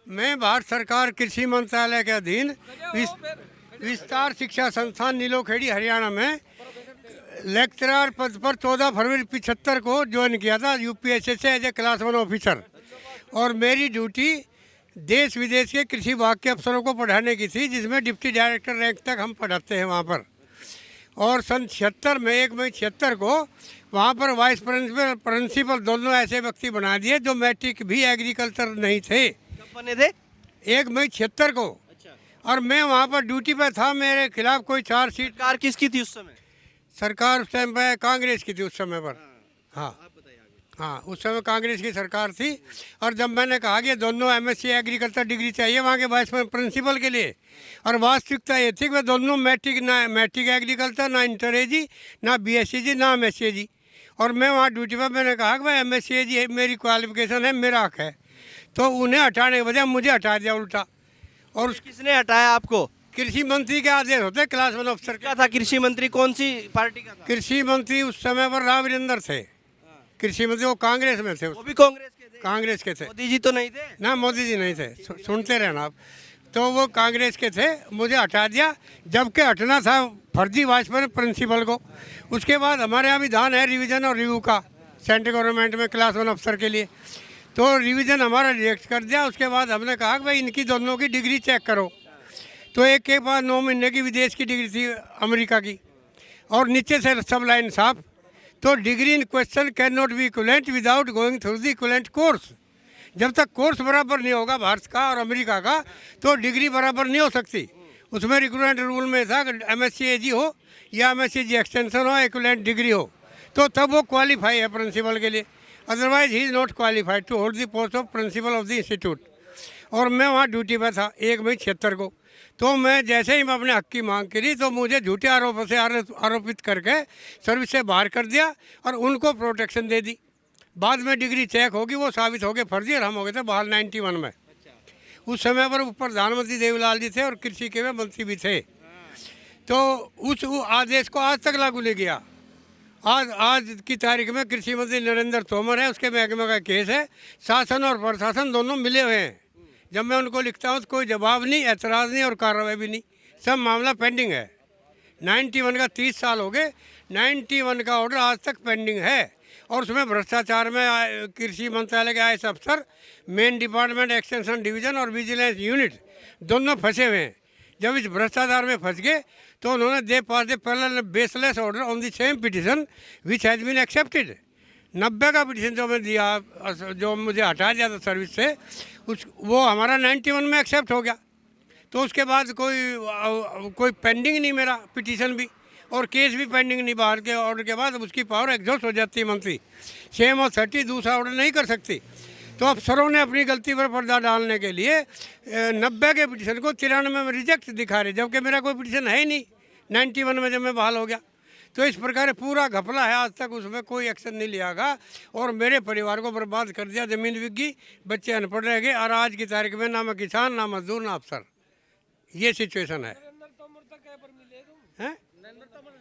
मैं भारत सरकार कृषि मंत्रालय के अधीन विस्तार शिक्षा संस्थान नीलोखेड़ी हरियाणा में लेक्चरर पद पर 14 फरवरी 75 को ज्वाइन किया था यूपीएससी से एज ए क्लास 1 ऑफिसर। और मेरी ड्यूटी देश विदेश के कृषि विभाग के अफसरों को पढ़ाने की थी, जिसमें डिप्टी डायरेक्टर रैंक तक हम पढ़ाते हैं वहाँ पर। और सन 76 में 1 मई 76 को वहाँ पर वाइस प्रिंसिपल दोनों ऐसे व्यक्ति बना दिए जो मैट्रिक भी एग्रीकल्चर नहीं थे। कब बने थे? 1 मई 76 को। और मैं वहाँ पर ड्यूटी पर था। मेरे खिलाफ कोई चार्जशीट। सरकार किसकी थी उस समय? सरकार उस टाइम पर कांग्रेस की थी उस समय पर। हाँ, उस समय कांग्रेस की सरकार थी। और जब मैंने कहा कि दोनों एमएससी एग्रीकल्चर डिग्री चाहिए वहाँ के वाइस प्रिंसिपल के लिए, और वास्तविकता ये थी कि वे दोनों मैट्रिक एग्रीकल्चर, ना इंटर एजी, ना बीएससी जी, ना एमएससी जी। और मैं वहाँ ड्यूटी पर मैंने कहा कि भाई एमएससी जी मेरी क्वालिफिकेशन है, मेरा हक है। तो उन्हें हटाने के बजाय मुझे हटा दिया उल्टा। और किसने हटाया आपको? कृषि मंत्री के आदेश होते क्लास 1 अफसर क्या था? कृषि मंत्री कौन सी पार्टी का था? कृषि मंत्री उस समय पर राव वीरेंद्र थे। कृषि मंत्री वो कांग्रेस में थे। वो भी कांग्रेस के थे? कांग्रेस के थे। मोदी जी तो नहीं थे ना, मोदी जी नहीं थे। सुनते रहना आप। तो वो कांग्रेस के थे, मुझे हटा दिया, जबकि हटना था फर्जी वाइस प्रिंसिपल को। उसके बाद हमारे यहाँ विधान है रिवीजन और रिव्यू का सेंट्रल गवर्नमेंट में क्लास 1 अफसर के लिए। तो रिवीजन हमारा रिजेक्ट कर दिया। उसके बाद हमने कहा कि भाई इनकी दोनों की डिग्री चेक करो। तो एक के पास 9 महीने की विदेश की डिग्री थी अमेरिका की, और नीचे से सब लाइन साफ। तो degree in question can not be equivalent without going through the equivalent course. जब तक कोर्स बराबर नहीं होगा भारत का और अमेरिका का, तो डिग्री बराबर नहीं हो सकती। उसमें रिक्रूटमेंट रूल में था कि एमएससी एजी हो या एमएससी जी एक्सटेंशन हो, इक्विवेलेंट डिग्री हो, तो तब वो क्वालिफाई है प्रिंसिपल के लिए। Otherwise he is not qualified to hold the post of principal of the institute. और मैं वहाँ ड्यूटी पर था 1 मई 76 को। तो मैं जैसे ही मैं अपने हक की मांग करी तो मुझे झूठे आरोपों से आरोपित करके सर्विस से बाहर कर दिया और उनको प्रोटेक्शन दे दी। बाद में डिग्री चेक होगी, वो साबित हो गए फर्जी, और हम हो गए थे बहाल 91 में। उस समय पर प्रधानमंत्री देवीलाल जी थे और कृषि के मंत्री भी थे। तो उस आदेश को आज तक लागू नहीं किया। आज की तारीख में कृषि मंत्री नरेंद्र तोमर है, उसके महकमे का केस है। शासन और प्रशासन दोनों मिले हुए हैं। जब मैं उनको लिखता हूँ तो कोई जवाब नहीं, एतराज़ नहीं और कार्रवाई भी नहीं, सब मामला पेंडिंग है। 91 का 30 साल हो गए, 91 का ऑर्डर आज तक पेंडिंग है। और उसमें भ्रष्टाचार में कृषि मंत्रालय के आईएएस अफसर, मेन डिपार्टमेंट एक्सटेंशन डिवीजन और विजिलेंस यूनिट दोनों फंसे हुए हैं। जब इस भ्रष्टाचार में फंस गए तो उन्होंने they pass the parallel baseless order on the same petition which has been accepted. 90 का पिटिशन जो मैं दिया, जो मुझे हटा दिया था सर्विस से, वो हमारा 91 में एक्सेप्ट हो गया। तो उसके बाद कोई पेंडिंग नहीं मेरा पिटीशन भी, और केस भी पेंडिंग नहीं। बाहर के ऑर्डर के बाद उसकी पावर एग्जॉस्ट हो जाती है मंत्री। सेम और 30 दूसरा ऑर्डर नहीं कर सकती। तो अफसरों ने अपनी गलती पर पर्दा डालने के लिए 90 के पिटीशन को 93 में रिजेक्ट दिखा रहे, जबकि मेरा कोई पिटीशन है ही नहीं 91 में जब मैं बहाल हो गया। तो इस प्रकार पूरा घपला है, आज तक उसमें कोई एक्शन नहीं लिया गया और मेरे परिवार को बर्बाद कर दिया। ज़मीन बिक गई, बच्चे अनपढ़ रह गए, और आज की तारीख में ना मैं किसान, ना मजदूर, ना अफसर। ये सिचुएशन है।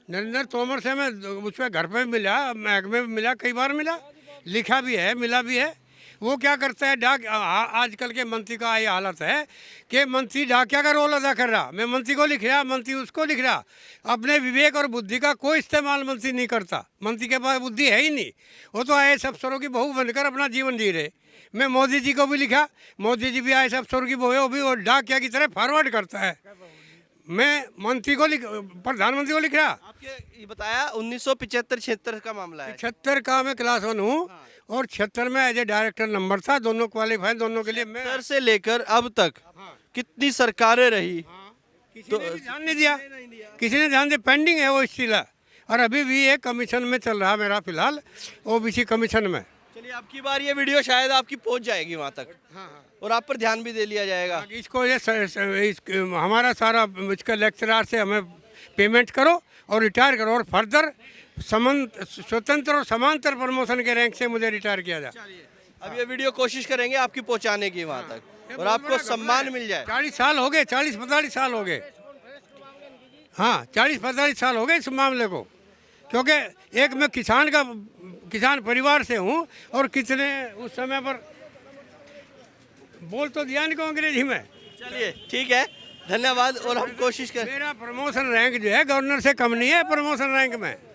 नरेंद्र तोमर से मैं उसमें घर पे भी मिला, महकमे में मिला, कई बार मिला, लिखा भी है, मिला भी है। वो क्या करता है, डाक आजकल के मंत्री का ये हालत है कि मंत्री डाकिया का रोल अदा कर रहा। मैं मंत्री को लिख रहा, मंत्री उसको लिख रहा। अपने विवेक और बुद्धि का कोई इस्तेमाल मंत्री नहीं करता। मंत्री के पास बुद्धि है ही नहीं, वो तो आईएएस अफसरों की बहू बनकर अपना जीवन जी रहे। मैं मोदी जी को भी लिखा, मोदी जी भी आईएएस अफसरों की बहू है, वो भी वो डाकिया की तरह फॉरवर्ड करता है। मैं मंत्री को प्रधानमंत्री को लिख रहा। आपके ये बताया 1975-76 का मामला है। 76 का मैं क्लास 1 हूँ और 76 में एज ए डायरेक्टर नंबर था। दोनों क्वालिफाई, दोनों के लिए मैं 76 से लेकर अब तक कितनी सरकारें रही, किसी ने भी ध्यान नहीं दिया, किसी ने ध्यान दिया। पेंडिंग है वो स्टीला, और अभी भी एक कमीशन में चल रहा मेरा फिलहाल, ओबीसी कमीशन में। चलिए आपकी बार ये वीडियो शायद आपकी पहुंच जाएगी वहां तक, और आप पर ध्यान भी दे लिया जाएगा। इसको ये हमारा सारा इसका लेक्चरर से हमें पेमेंट करो और रिटायर करो, और फर्दर स्वतंत्र और समांतर प्रमोशन के रैंक से मुझे रिटायर किया जाए। अब ये वीडियो कोशिश करेंगे आपकी पहुंचाने की वहां तक, और आपको सम्मान मिल जाए। 40 साल हो गए, 40-45 साल हो गए। हाँ, 40-45 साल हो गए इस मामले को, क्योंकि एक मैं किसान परिवार से हूँ, और कितने उस समय पर बोल तो दिया इनको अंग्रेजी में। चलिए ठीक है, धन्यवाद। और हम कोशिश कर मेरा प्रमोशन रैंक जो है गवर्नर से कम नहीं है प्रमोशन रैंक में।